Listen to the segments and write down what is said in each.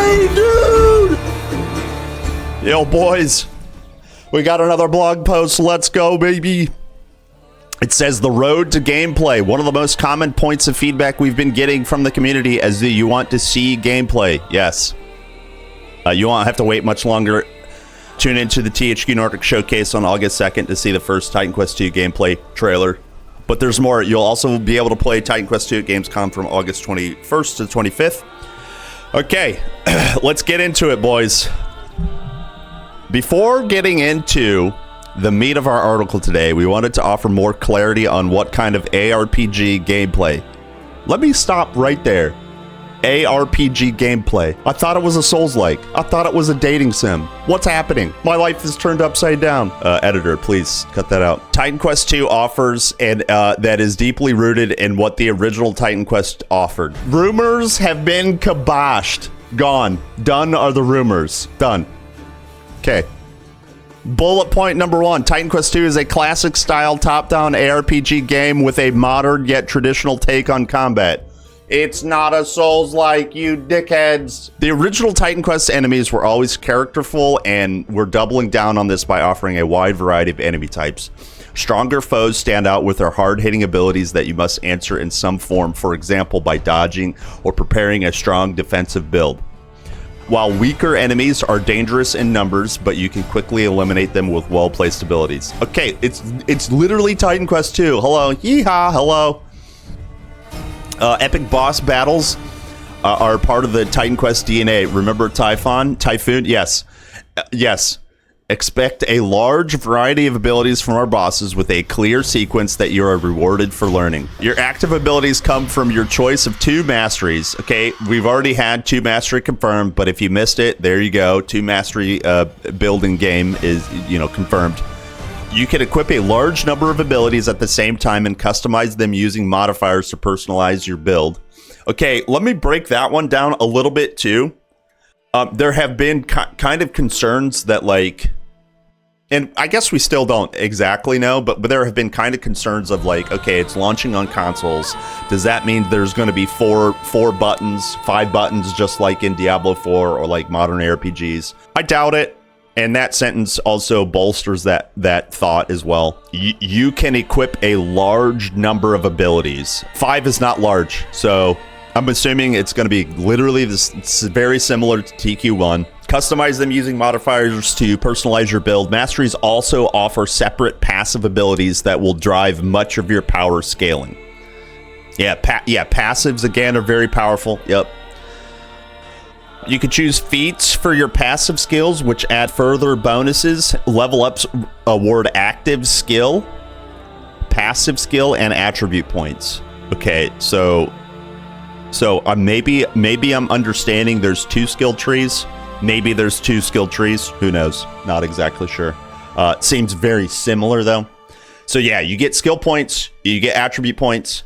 insane, dude! Yo, boys. We got another blog post. Let's go, baby. It says the road to gameplay. One of the most common points of feedback we've been getting from the community is that you want to see gameplay. Yes. You won't have to wait much longer. Tune into the THQ Nordic Showcase on August 2nd to see the first Titan Quest II gameplay trailer. But there's more. You'll also be able to play Titan Quest II at Gamescom from August 21st to 25th. Okay, let's get into it, boys. Before getting into the meat of our article today, we wanted to offer more clarity on what kind of ARPG gameplay. Let me stop right there. ARPG gameplay. I thought it was a Souls-like. I thought it was a dating sim. What's happening? My life is turned upside down. Editor, please cut that out. Titan Quest II offers and that is deeply rooted in what the original Titan Quest offered. Rumors have been kiboshed. Gone. Done are the rumors. Done. Okay. Bullet point number 1. Titan Quest II is a classic-style top-down ARPG game with a modern yet traditional take on combat. It's not a Souls-like, you dickheads. The original Titan Quest enemies were always characterful, and we're doubling down on this by offering a wide variety of enemy types. Stronger foes stand out with their hard-hitting abilities that you must answer in some form, for example, by dodging or preparing a strong defensive build. While weaker enemies are dangerous in numbers, but you can quickly eliminate them with well-placed abilities. Okay, it's literally Titan Quest II. Hello, yeehaw, hello. Epic boss battles are part of the Titan Quest DNA. Remember Typhon? Typhoon? Yes. Yes. Expect a large variety of abilities from our bosses with a clear sequence that you are rewarded for learning. Your active abilities come from your choice of 2 masteries. Okay, we've already had 2 mastery confirmed, but if you missed it, there you go. 2 mastery building game is, confirmed. You can equip a large number of abilities at the same time and customize them using modifiers to personalize your build. Okay, let me break that one down a little bit too. There have been kind of concerns that and I guess we still don't exactly know, but there have been kind of concerns of okay, it's launching on consoles. Does that mean there's going to be 4 buttons, 5 buttons, just like in Diablo 4 or like modern RPGs? I doubt it. And that sentence also bolsters that thought as well. You can equip a large number of abilities. 5 is not large, so I'm assuming it's going to be literally this. It's very similar to TQ1. Customize them using modifiers to personalize your build. Masteries also offer separate passive abilities that will drive much of your power scaling. Yeah, passives again are very powerful. Yep. You can choose feats for your passive skills, which add further bonuses. Level ups award active skill, passive skill, and attribute points. Okay, so maybe I'm understanding there's 2 skill trees. Maybe there's 2 skill trees. Who knows? Not exactly sure. Seems very similar though. So yeah, you get skill points, you get attribute points.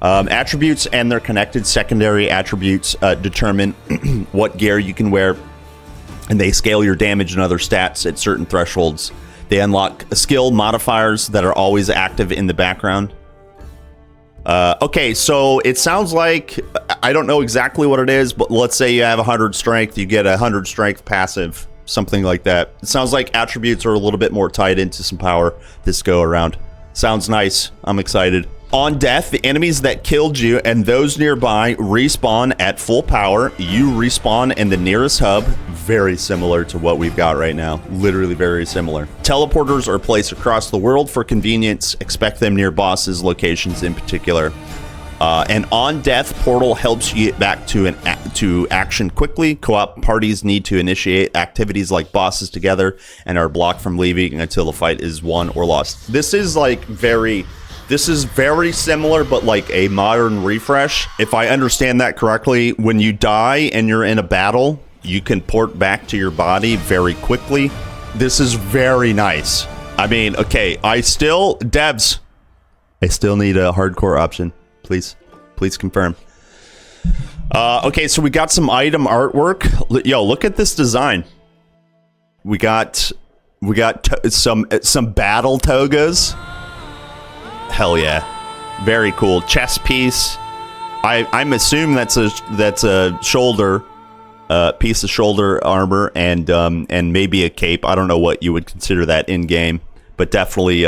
Attributes and their connected secondary attributes determine what gear you can wear, and they scale your damage and other stats at certain thresholds. They unlock skill modifiers that are always active in the background. Okay, so it sounds like, I don't know exactly what it is, but let's say you have 100 strength, you get a 100 strength passive, something like that. It sounds like attributes are a little bit more tied into some power this go around. Sounds nice. I'm excited. On death, the enemies that killed you and those nearby respawn at full power. You respawn in the nearest hub. Very similar to what we've got right now. Literally very similar. Teleporters are placed across the world for convenience. Expect them near bosses' locations in particular. An on-death portal helps you get back to action quickly. Co-op parties need to initiate activities like bosses together and are blocked from leaving until the fight is won or lost. This is very similar, but like a modern refresh. If I understand that correctly, when you die and you're in a battle, you can port back to your body very quickly. This is very nice. I mean, okay, devs, I still need a hardcore option. Please confirm. Okay, so we got some item artwork. Yo, look at this design. We got some battle togas. Hell yeah, very cool. Chest piece. I'm assuming that's a shoulder piece of shoulder armor, and maybe a cape. I don't know what you would consider that in game, but definitely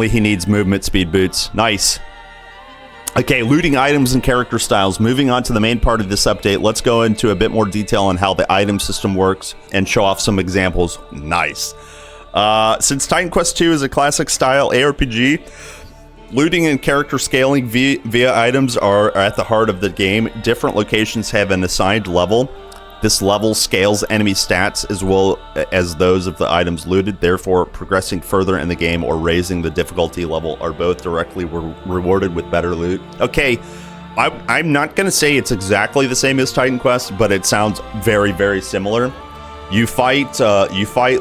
he needs movement speed boots. Nice. Okay, looting items and character styles. Moving on to the main part of this update, let's go into a bit more detail on how the item system works and show off some examples. Nice. Since Titan Quest II is a classic style ARPG, looting and character scaling via items are at the heart of the game. Different locations have an assigned level. This level scales enemy stats as well as those of the items looted. Therefore, progressing further in the game or raising the difficulty level are both directly rewarded with better loot. Okay, I'm not going to say it's exactly the same as Titan Quest, but it sounds very, very similar. You fight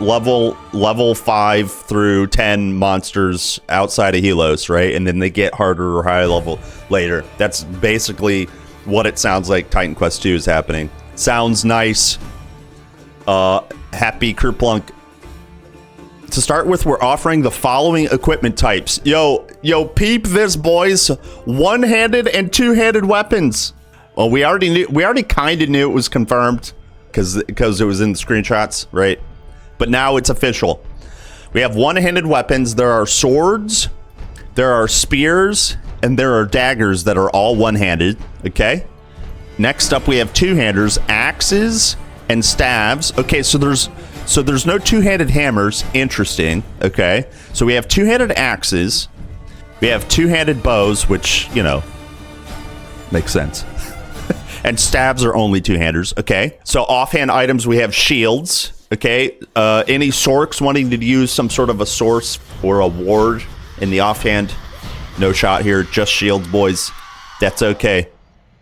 level 5 through 10 monsters outside of Helos, right? And then they get harder or higher level later. That's basically what it sounds like Titan Quest 2 is happening. Sounds nice. Happy Kerplunk. To start with, we're offering the following equipment types. Yo, peep this, boys. One-handed and two-handed weapons. Well, we already kind of knew it was confirmed because it was in the screenshots, right? But now it's official. We have one-handed weapons. There are swords, there are spears, and there are daggers that are all one-handed, okay? Next up, we have two-handers, axes, and staves. Okay, so there's no two-handed hammers. Interesting. Okay, so we have two-handed axes. We have two-handed bows, which, you know, makes sense. And staves are only two-handers. Okay, so offhand items, we have shields. Okay, any sorks wanting to use some sort of a source or a ward in the offhand, no shot here. Just shields, boys. That's okay.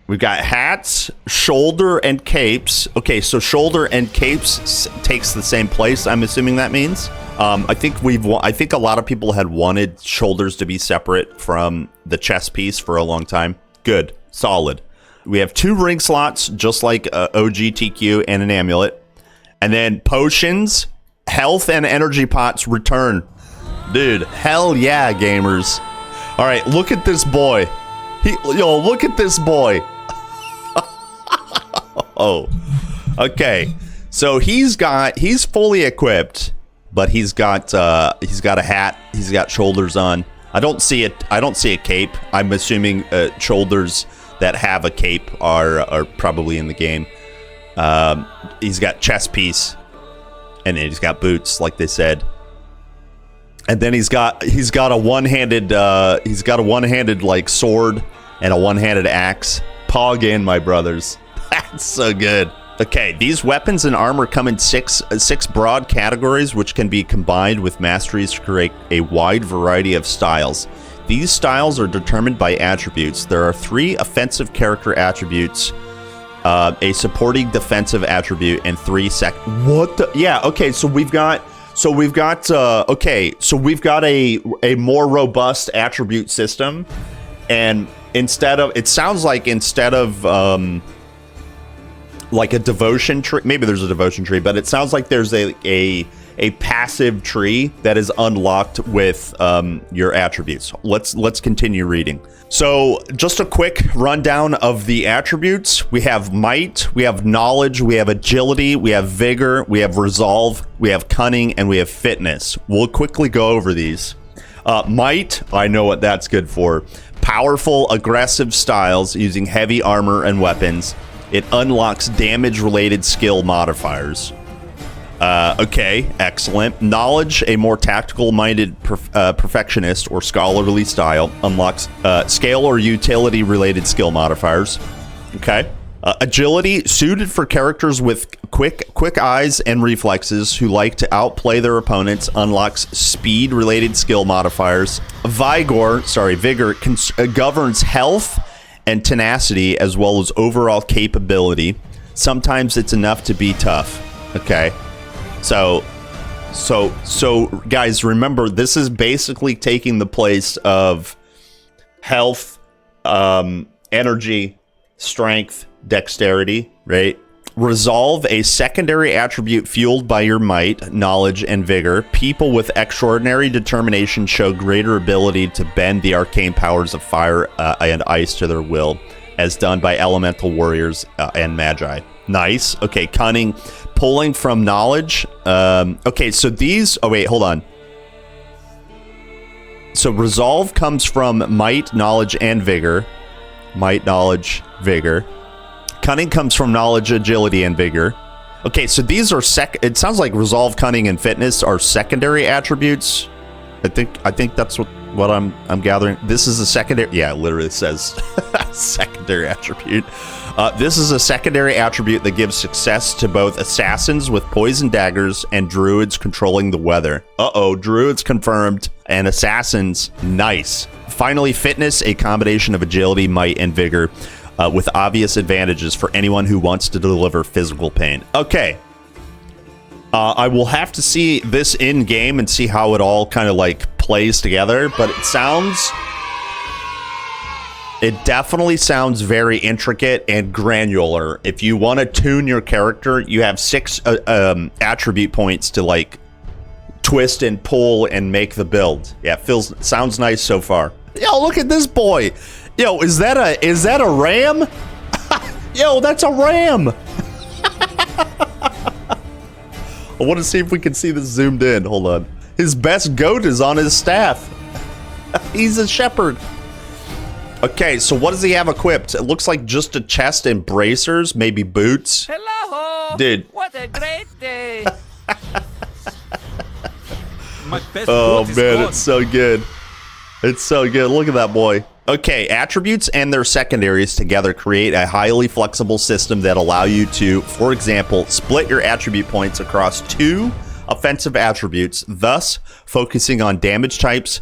We've got hats, shoulder, and capes. Okay, so shoulder and capes takes the same place, I'm assuming that means. I think a lot of people had wanted shoulders to be separate from the chest piece for a long time. Good, solid. We have 2 ring slots, just like OGTQ and an amulet. And then potions, health, and energy pots return. Dude, hell yeah, gamers. All right, look at this boy. Look at this boy. Oh, okay. So he's fully equipped, but he's got a hat. He's got shoulders on. I don't see a cape. I'm assuming shoulders that have a cape are probably in the game. He's got chest piece, and then he's got boots, like they said. And then he's got a one-handed like sword and a one-handed axe. Pog in, my brothers. That's so good. Okay, these weapons and armor come in six broad categories, which can be combined with masteries to create a wide variety of styles. These styles are determined by attributes. There are 3 offensive character attributes, a supporting defensive attribute, and 3 What the? Yeah. Okay. So we've got a more robust attribute system, and instead of like a devotion tree, maybe there's a devotion tree, but it sounds like there's a passive tree that is unlocked with your attributes. Let's continue reading. So just a quick rundown of the attributes. We have might, we have knowledge, we have agility, we have vigor, we have resolve, we have cunning, and we have fitness. We'll quickly go over these. Might, I know what that's good for. Powerful, aggressive styles using heavy armor and weapons. It unlocks damage-related skill modifiers. Okay, excellent. Knowledge, a more tactical-minded perfectionist or scholarly style, unlocks scale or utility-related skill modifiers. Okay. Agility, suited for characters with quick eyes and reflexes who like to outplay their opponents, unlocks speed-related skill modifiers. Vigor governs health and tenacity as well as overall capability. Sometimes it's enough to be tough. Okay. So guys, remember, this is basically taking the place of health, energy, strength, dexterity, right? Resolve, a secondary attribute fueled by your might, knowledge, and vigor. People with extraordinary determination show greater ability to bend the arcane powers of fire and ice to their will. as done by elemental warriors and magi. Nice. Okay, cunning, pulling from knowledge. Okay, so these... Oh, wait, hold on. So resolve comes from might, knowledge, and vigor. Might, knowledge, vigor. Cunning comes from knowledge, agility, and vigor. Okay, so these are it sounds like resolve, cunning, and fitness are secondary attributes. I think that's what I'm gathering. This is a secondary. Yeah, it literally says secondary attribute. This is a secondary attribute that gives success to both assassins with poison daggers and druids controlling the weather. Uh-oh, druids confirmed, and assassins, nice. Finally, fitness, a combination of agility, might, and vigor, with obvious advantages for anyone who wants to deliver physical pain. Okay. I will have to see this in game and see how it all kind of like plays together, but it definitely sounds very intricate and granular. If you want to tune your character, you have 6 attribute points to like twist and pull and make the build. Yeah, sounds nice so far. Yo, look at this boy. Yo, is that a ram? Yo, that's a ram. I want to see if we can see this zoomed in. Hold on. His best goat is on his staff. He's a shepherd. Okay, so what does he have equipped? It looks like just a chest and bracers, maybe boots. Hello! Dude. What a great day! My best Oh boot is man, gone. it's so good. It's so good. Look at that boy. Okay, attributes and their secondaries together create a highly flexible system that allow you to, for example, split your attribute points across 2 offensive attributes, thus focusing on damage types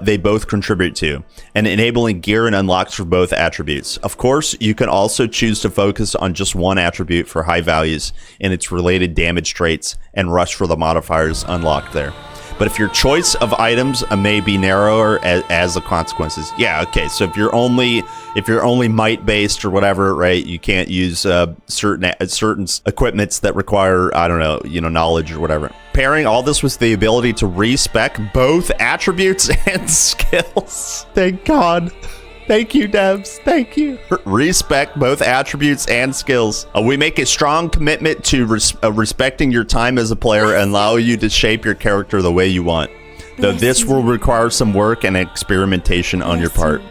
they both contribute to, and enabling gear and unlocks for both attributes. Of course, you can also choose to focus on just one attribute for high values and its related damage traits and rush for the modifiers unlocked there. But if your choice of items may be narrower as the consequences. Yeah, okay. So if you're only might based or whatever, right? You can't use certain equipments that require, I don't know, knowledge or whatever. Pairing all this with the ability to respec both attributes and skills. Thank God. Thank you, devs. Thank you. Respect both attributes and skills. We make a strong commitment to respecting your time as a player and allow you to shape your character the way you want. Though this will require some work and experimentation on your part.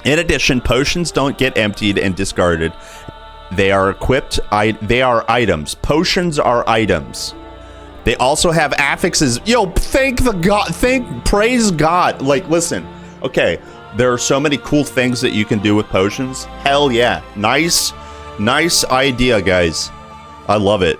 In addition, potions don't get emptied and discarded. They are equipped. They are items. Potions are items. They also have affixes. Yo, praise God. Like, listen. Okay. There are so many cool things that you can do with potions. Hell yeah. Nice idea, guys. I love it.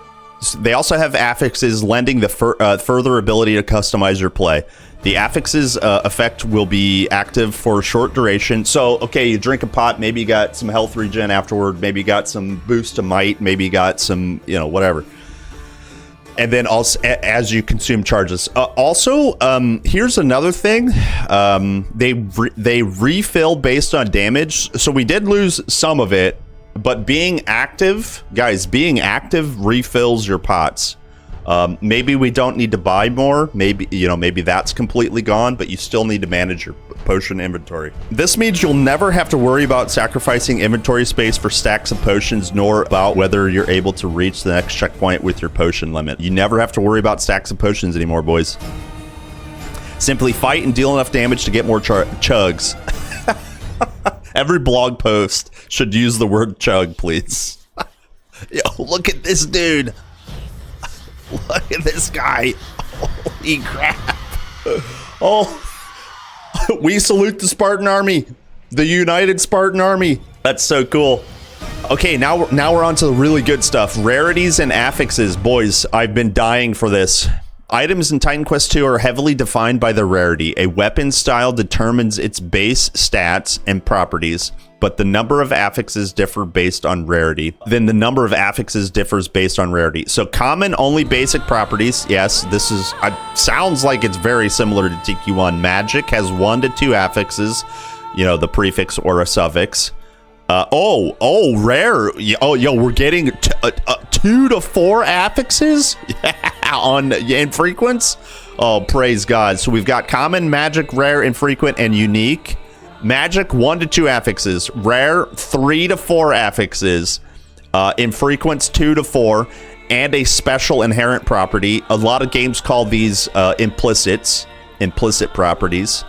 They also have affixes lending the further ability to customize your play. The affixes effect will be active for a short duration. So, okay, you drink a pot, maybe you got some health regen afterward, maybe you got some boost to might, maybe you got some, whatever. And then also as you consume charges. Here's another thing. They refill based on damage. So we did lose some of it, but being active refills your pots. Maybe we don't need to buy more. Maybe that's completely gone, but you still need to manage your potion inventory. This means you'll never have to worry about sacrificing inventory space for stacks of potions, nor about whether you're able to reach the next checkpoint with your potion limit. You never have to worry about stacks of potions anymore, boys. Simply fight and deal enough damage to get more chugs. Every blog post should use the word chug, please. Yo, look at this dude. Look at this guy. Holy crap. Oh, we salute the Spartan army, the united Spartan army. That's so cool. Okay, now we're on to the really good stuff. Rarities and affixes. Boys, I've been dying for this. Items in Titan Quest 2 are heavily defined by their rarity. A weapon style determines its base stats and properties, but the number of affixes differ based on rarity. Then the number of affixes differs based on rarity. So common, only basic properties. Yes, this is sounds like it's very similar to TQ1. Magic has 1 to 2 affixes, the prefix or a suffix. Rare. Yo, we're getting 2 to 4 affixes on infrequents. Oh, praise God. So we've got common, magic, rare, infrequent, and unique. Magic, 1 to 2 affixes. Rare, 3 to 4 affixes. Infrequents, 2 to 4. And a special inherent property. A lot of games call these implicit properties.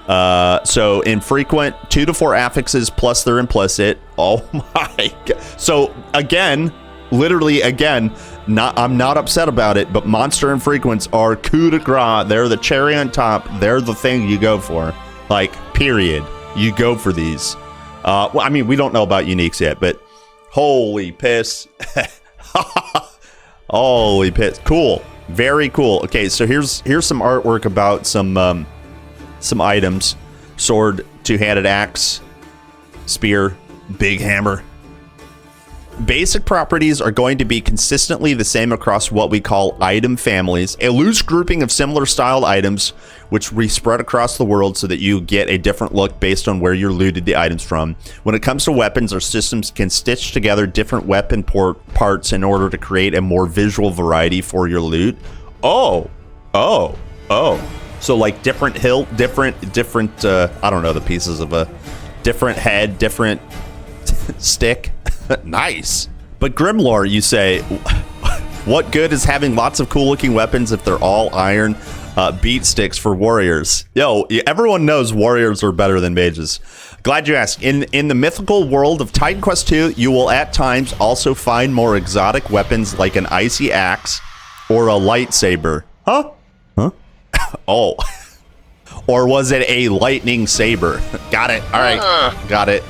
So infrequent, 2 to 4 affixes plus they're implicit. Oh my god. So again, literally again, I'm not upset about it, but monster infrequents are coup de grace. They're the cherry on top. They're the thing you go for. Like, period. You go for these. Well, I mean, we don't know about uniques yet, but holy piss. Holy piss. Cool. Very cool. Okay, so here's some artwork about some items. Sword, two-handed axe, spear, big hammer. Basic properties are going to be consistently the same across what we call item families, a loose grouping of similar styled items which we spread across the world so that you get a different look based on where you're looted the items from. When it comes to weapons, our systems can stitch together different weapon parts in order to create a more visual variety for your loot. Oh. So like different hilt, different I don't know, the pieces of a different head, different stick. Nice. But Grimlore, you say, what good is having lots of cool looking weapons if they're all iron beat sticks for warriors? Yo, everyone knows warriors are better than mages. Glad you asked. In the mythical world of Titan Quest 2, you will at times also find more exotic weapons like an icy axe or a lightsaber. Huh? Oh. Or was it a lightning saber? Got it. All right. Got it.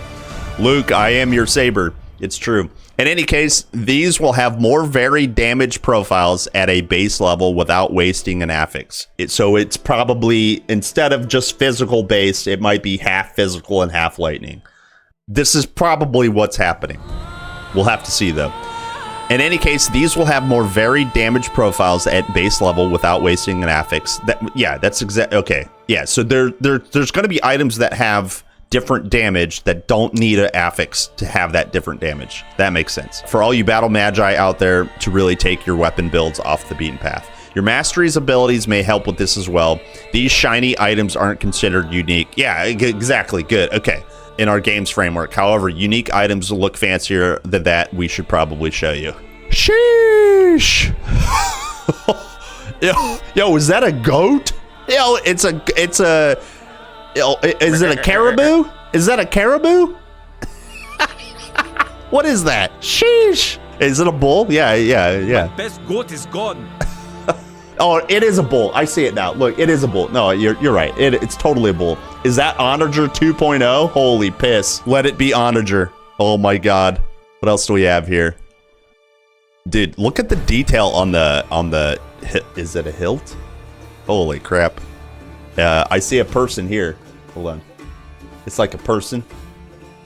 Luke, I am your saber. It's true. In any case, these will have more varied damage profiles at a base level without wasting an affix. So it's probably, instead of just physical based, it might be half physical and half lightning. This is probably what's happening. We'll have to see though. In any case, these will have more varied damage profiles at base level without wasting an affix. That's exactly okay. Yeah, so there's going to be items that have different damage that don't need an affix to have that different damage. That makes sense. For all you battle magi out there to really take your weapon builds off the beaten path. Your mastery's abilities may help with this as well. These shiny items aren't considered unique. Yeah, exactly. Good. Okay. In our games framework. However, unique items look fancier than that. We should probably show you. Sheesh. Yo, is that a goat? Yo, it's a is it a caribou? Is that a caribou? What is that? Sheesh. Is it a bull? Yeah. Best goat is gone. Oh, it is a bull. I see it now. Look, it is a bull. No, you're right. It's totally a bull. Is that Onager 2.0? Holy piss. Let it be Onager. Oh my god. What else do we have here? Dude, look at the detail on the is it a hilt? Holy crap. I see a person here. Hold on. It's like a person.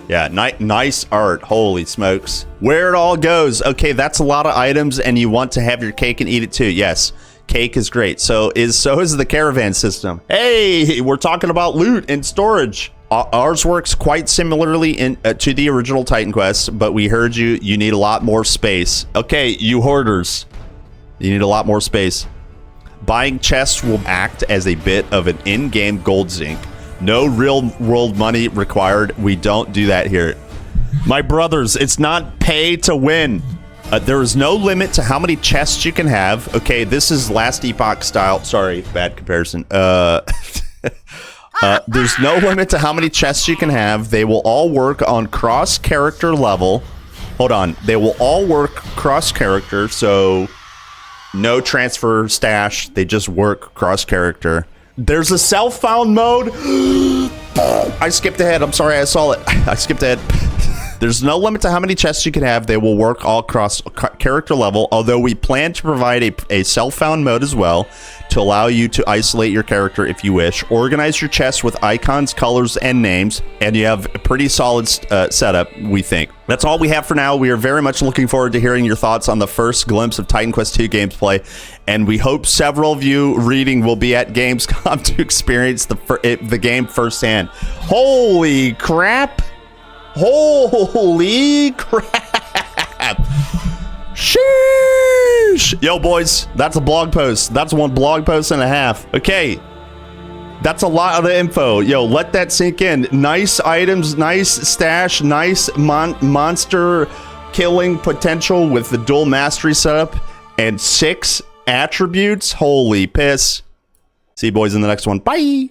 Yeah, nice art. Holy smokes. Where it all goes. Okay, that's a lot of items, and you want to have your cake and eat it too. Yes, cake is great. So is the caravan system. Hey, we're talking about loot and storage. Ours works quite similarly to the original Titan Quest, but we heard you need a lot more space. Okay, you hoarders. You need a lot more space. Buying chests will act as a bit of an in-game gold sink. No real world money required. We don't do that here. My brothers, it's not pay to win. There is no limit to how many chests you can have. Okay, this is Last Epoch style. Sorry, bad comparison. There's no limit to how many chests you can have. They will all work on cross-character level. Hold on. They will all work cross-character, so no transfer stash. They just work cross-character. There's a self-found mode. I skipped ahead. I'm sorry. I saw it. I skipped ahead. There's no limit to how many chests you can have. They will work all across character level, although we plan to provide a self-found mode as well to allow you to isolate your character if you wish. Organize your chests with icons, colors, and names, and you have a pretty solid setup, we think. That's all we have for now. We are very much looking forward to hearing your thoughts on the first glimpse of Titan Quest 2 gameplay, and we hope several of you reading will be at Gamescom to experience the game firsthand. Holy crap! Holy crap! Sheesh! Yo, boys, that's a blog post. That's one blog post and a half. Okay. That's a lot of the info. Yo, let that sink in. Nice items, nice stash, nice monster killing potential with the dual mastery setup, and 6 attributes. Holy piss. See you boys in the next one. Bye.